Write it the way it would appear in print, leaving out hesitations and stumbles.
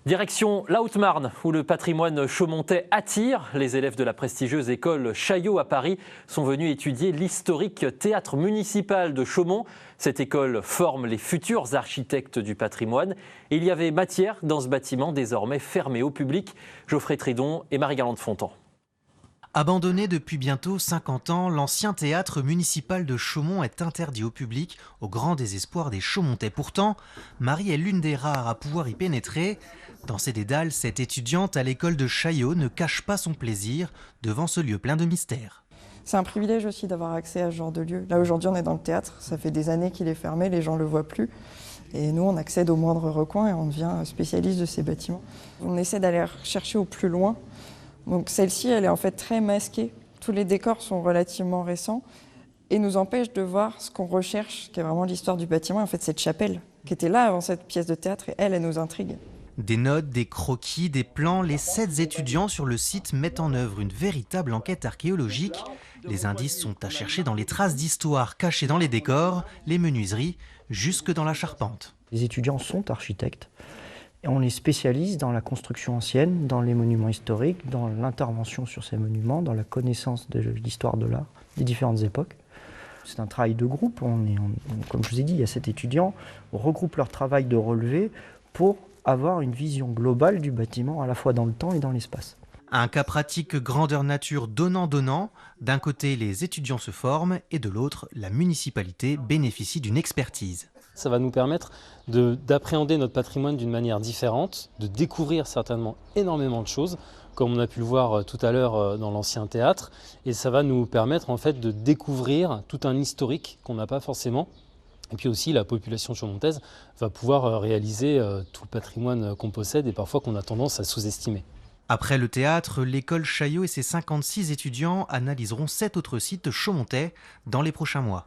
Direction la Haute-Marne, où le patrimoine chaumontais attire. Les élèves de la prestigieuse école Chaillot à Paris sont venus étudier l'historique théâtre municipal de Chaumont. Cette école forme les futurs architectes du patrimoine. Et il y avait matière dans ce bâtiment désormais fermé au public. Geoffrey Tridon et Marie-Galante Fontan. Abandonné depuis bientôt 50 ans, l'ancien théâtre municipal de Chaumont est interdit au public, au grand désespoir des Chaumontais. Pourtant, Marie est l'une des rares à pouvoir y pénétrer. Dans ses dédales, cette étudiante à l'école de Chaillot ne cache pas son plaisir devant ce lieu plein de mystères. C'est un privilège aussi d'avoir accès à ce genre de lieu. Là, aujourd'hui, on est dans le théâtre. Ça fait des années qu'il est fermé, les gens ne le voient plus. Et nous, on accède au moindre recoin et on devient spécialiste de ces bâtiments. On essaie d'aller chercher au plus loin. Donc celle-ci, elle est en fait très masquée. Tous les décors sont relativement récents et nous empêchent de voir ce qu'on recherche, qui est vraiment l'histoire du bâtiment. En fait, cette chapelle qui était là avant cette pièce de théâtre, et elle nous intrigue. Des notes, des croquis, des plans, les 7 étudiants sur le site mettent en œuvre une véritable enquête archéologique. Les indices sont à chercher dans les traces d'histoire cachées dans les décors, les menuiseries, jusque dans la charpente. Les étudiants sont architectes. Et on les spécialise dans la construction ancienne, dans les monuments historiques, dans l'intervention sur ces monuments, dans la connaissance de l'histoire de l'art des différentes époques. C'est un travail de groupe. Comme je vous ai dit, il y a 7 étudiants. On regroupe leur travail de relevé pour avoir une vision globale du bâtiment, à la fois dans le temps et dans l'espace. Un cas pratique grandeur nature donnant-donnant. D'un côté, les étudiants se forment et de l'autre, la municipalité bénéficie d'une expertise. Ça va nous permettre d'appréhender notre patrimoine d'une manière différente, de découvrir certainement énormément de choses, comme on a pu le voir tout à l'heure dans l'ancien théâtre. Et ça va nous permettre en fait de découvrir tout un historique qu'on n'a pas forcément. Et puis aussi, la population chaumontaise va pouvoir réaliser tout le patrimoine qu'on possède et parfois qu'on a tendance à sous-estimer. Après le théâtre, l'école Chaillot et ses 56 étudiants analyseront 7 autres sites chaumontais dans les prochains mois.